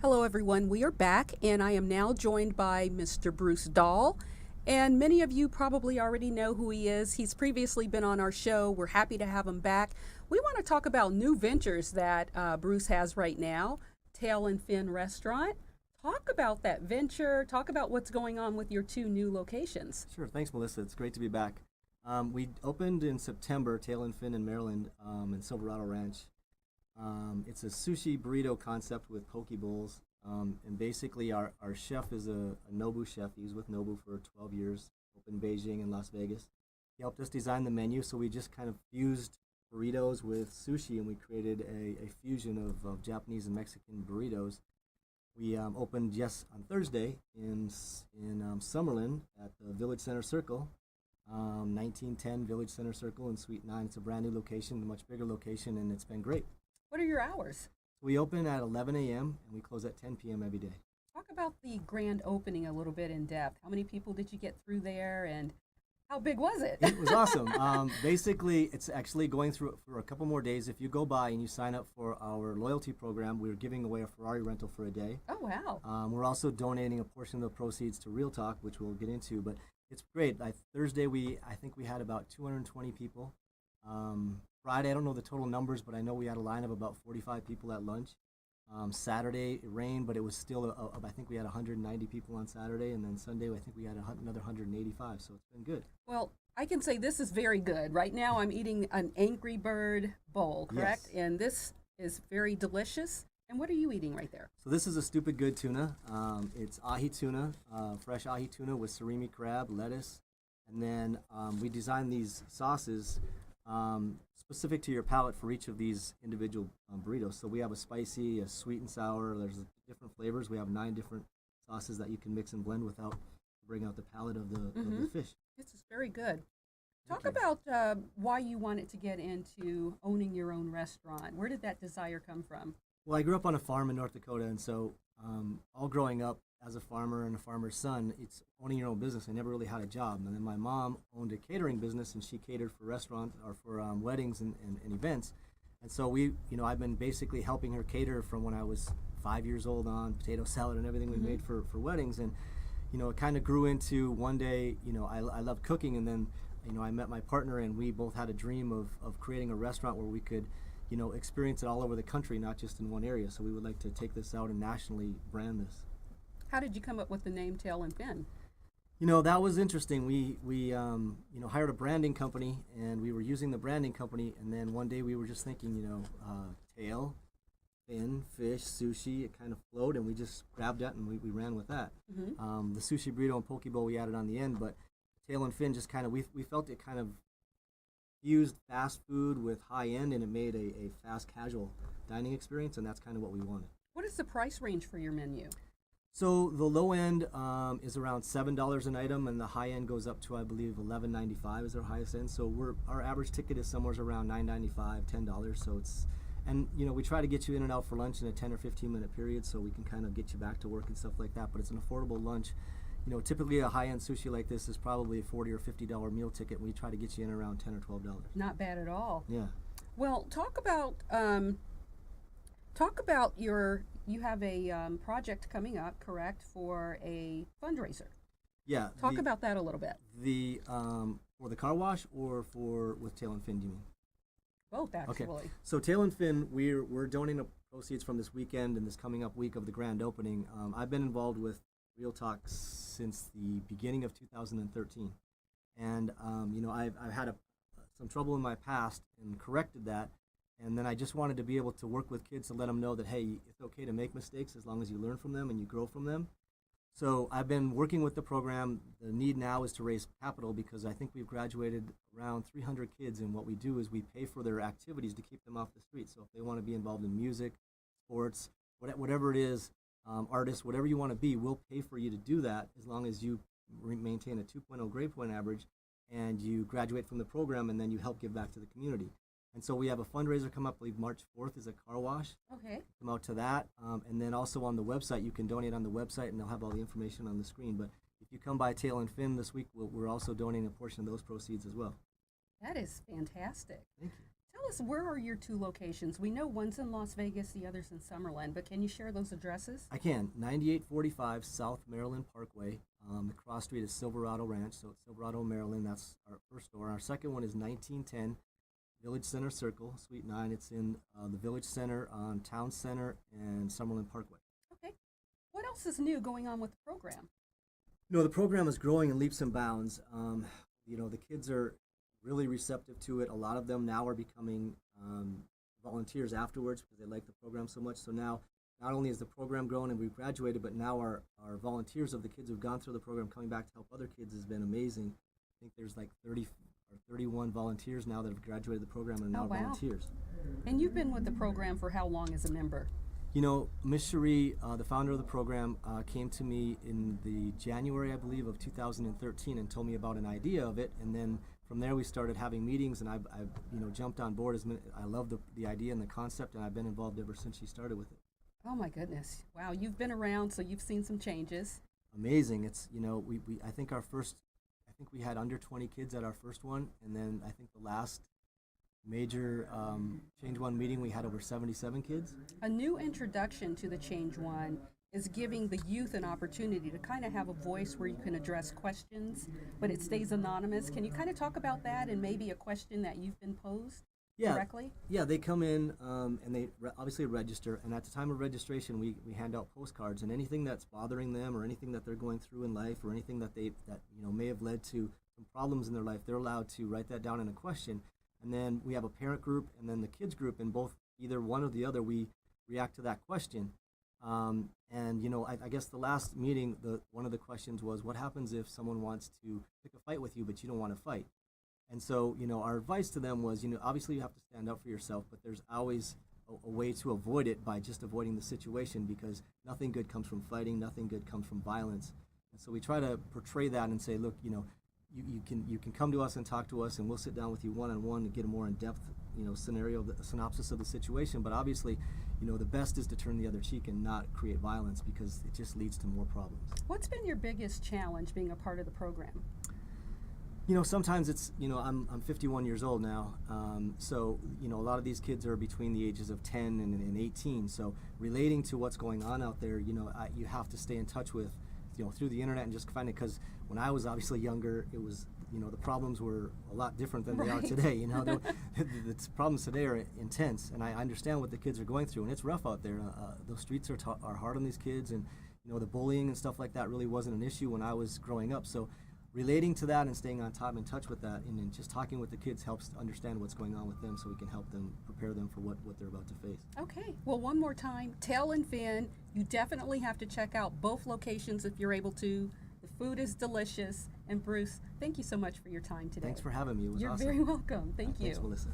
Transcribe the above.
Hello, everyone. We are back, and I am now joined by Mr. Bruce Dahl. And many of you probably already know who he is. He's previously been on our show. We're happy to have him back. We want to talk about new ventures that Bruce has right now, Tail and Fin Restaurant. Talk about that venture. Talk about what's going on with your two new locations. Sure. Thanks, Melissa. It's great to be back. We opened in September, Tail and Fin in Maryland, in Silverado Ranch. It's a sushi burrito concept with poke bowls. And basically, our chef is a Nobu chef. He was with Nobu for 12 years, up in Beijing and Las Vegas. He helped us design the menu, so we just kind of fused burritos with sushi, and we created a fusion of Japanese and Mexican burritos. We opened just on Thursday in Summerlin at the Village Center Circle, 1910 Village Center Circle in Suite 9. It's a brand new location, a much bigger location, and it's been great. What are your hours? We open at 11 a.m. and we close at 10 p.m. every day. Talk about the grand opening a little bit in depth. How many people did you get through there, and how big was it? It was awesome. Basically, it's actually going through for a couple more days. If you go by and you sign up for our loyalty program, we're giving away a Ferrari rental for a day. Oh, wow. We're also donating a portion of the proceeds to Real Talk, which we'll get into. But it's great. Thursday, I think we had about 220 people. Friday, I don't know the total numbers, but I know we had a line of about 45 people at lunch. Saturday, it rained, but it was still, I think we had 190 people on Saturday, and then Sunday, I think we had another 185, so it's been good. Well, I can say this is very good. Right now, I'm eating an Angry Bird bowl, correct? Yes. And this is very delicious. And what are you eating right there? So this is a Stupid Good tuna. It's ahi tuna, fresh ahi tuna with surimi crab, lettuce, and then we designed these sauces specific to your palate for each of these individual burritos. So we have a spicy, a sweet and sour. There's different flavors. We have 9 different sauces that you can mix and blend without bring out the palate of the fish. This is very good. Talk about why you wanted to get into owning your own restaurant. Where did that desire come from? Well, I grew up on a farm in North Dakota, and so all growing up as a farmer and a farmer's son, it's owning your own business. I never really had a job. And then my mom owned a catering business, and she catered for restaurants or for weddings and events. And so I've been basically helping her cater from when I was 5 years old on potato salad and everything we made for weddings. And, it kind of grew into one day, I love cooking. And then, I met my partner, and we both had a dream of creating a restaurant where we could, experience it all over the country, not just in one area. So we would like to take this out and nationally brand this. How did you come up with the name Tail and Fin? That was interesting. We hired a branding company, and we were using the branding company, and then one day we were just thinking, tail, fin, fish, sushi. It kind of flowed, and we just grabbed that and we ran with that. The sushi burrito and poke bowl we added on the end, but Tail and Fin just kind of we felt it kind of fused fast food with high end, and it made a fast casual dining experience, and that's kind of what we wanted. What is the price range for your menu? So the low end is around $7 an item, and the high end goes up to, I believe, $11.95 is our highest end. So our average ticket is somewhere around $9.95, $10. So we try to get you in and out for lunch in a 10 or 15 minute period, so we can kind of get you back to work and stuff like that. But it's an affordable lunch. Typically a high end sushi like this is probably a $40 or $50 meal ticket. And we try to get you in around $10 or $12. Not bad at all. Yeah. Well, talk about you have a project coming up, correct, for a fundraiser. Yeah. Talk about that a little bit. For the car wash or with Tail and Fin, do you mean? Both, actually. Okay. So Tail and Fin, we're donating the proceeds from this weekend and this coming up week of the grand opening. I've been involved with Real Talk since the beginning of 2013, and I've had some trouble in my past and corrected that. And then I just wanted to be able to work with kids to let them know that, hey, it's okay to make mistakes as long as you learn from them and you grow from them. So I've been working with the program. The need now is to raise capital because I think we've graduated around 300 kids, and what we do is we pay for their activities to keep them off the street. So if they want to be involved in music, sports, whatever it is, artists, whatever you want to be, we'll pay for you to do that as long as you maintain a 2.0 grade point average and you graduate from the program, and then you help give back to the community. And so we have a fundraiser come up, I believe March 4th is a car wash. Okay. Come out to that. And then also on the website, you can donate on the website, and they'll have all the information on the screen. But if you come by Tail and Fin this week, we're also donating a portion of those proceeds as well. That is fantastic. Thank you. Tell us, where are your two locations? We know one's in Las Vegas, the other's in Summerlin, but can you share those addresses? I can. 9845 South Maryland Parkway. The cross street is Silverado Ranch, so it's Silverado, Maryland. That's our first store. Our second one is 1910 Village Center Circle, Suite 9. It's in the Village Center on Town Center and Summerlin Parkway. Okay. What else is new going on with the program? The program is growing in leaps and bounds. The kids are really receptive to it. A lot of them now are becoming volunteers afterwards because they like the program so much. So now, not only is the program grown and we've graduated, but now our volunteers of the kids who've gone through the program coming back to help other kids has been amazing. I think there's like 30 or 31 volunteers now that have graduated the program and are now volunteers. And you've been with the program for how long as a member? Miss Cherie, the founder of the program, came to me in the January, I believe, of 2013 and told me about an idea of it. And then from there we started having meetings, and I've jumped on board. I love the idea and the concept, and I've been involved ever since she started with it. Oh my goodness. Wow, you've been around, so you've seen some changes. Amazing. It's, I think we had under 20 kids at our first one, and then I think the last major Change One meeting we had over 77 kids. A new introduction to the Change One is giving the youth an opportunity to kind of have a voice where you can address questions, but it stays anonymous. Can you kind of talk about that and maybe a question that you've been posed directly? Yeah, they come in and they obviously register, and at the time of registration we hand out postcards, and anything that's bothering them or anything that they're going through in life or anything that may have led to some problems in their life, they're allowed to write that down in a question. And then we have a parent group and then the kids group, and both, either one or the other, we react to that question. I guess the last meeting, one of the questions was, what happens if someone wants to pick a fight with you but you don't want to fight? And so, our advice to them was, obviously you have to stand up for yourself, but there's always a way to avoid it by just avoiding the situation, because nothing good comes from fighting, nothing good comes from violence. And so we try to portray that and say, look, you can come to us and talk to us, and we'll sit down with you one-on-one and get a more in-depth, scenario, a synopsis of the situation. But obviously, the best is to turn the other cheek and not create violence, because it just leads to more problems. What's been your biggest challenge being a part of the program? Sometimes it's, I'm 51 years old now, so, a lot of these kids are between the ages of 10 and 18. So relating to what's going on out there, you have to stay in touch with, through the internet and just find it, because when I was obviously younger, it was, the problems were a lot different than they are today. The problems today are intense, and I understand what the kids are going through, and it's rough out there. Those streets are hard on these kids, and, the bullying and stuff like that really wasn't an issue when I was growing up. So relating to that and staying on top, in touch with that, and then just talking with the kids helps understand what's going on with them, so we can help them, prepare them for what they're about to face. Okay, well, one more time, Tail and Fin, you definitely have to check out both locations if you're able to. The food is delicious. And Bruce, thank you so much for your time today. Thanks for having me. It was You're awesome. very welcome. Thank you. Thanks, Melissa.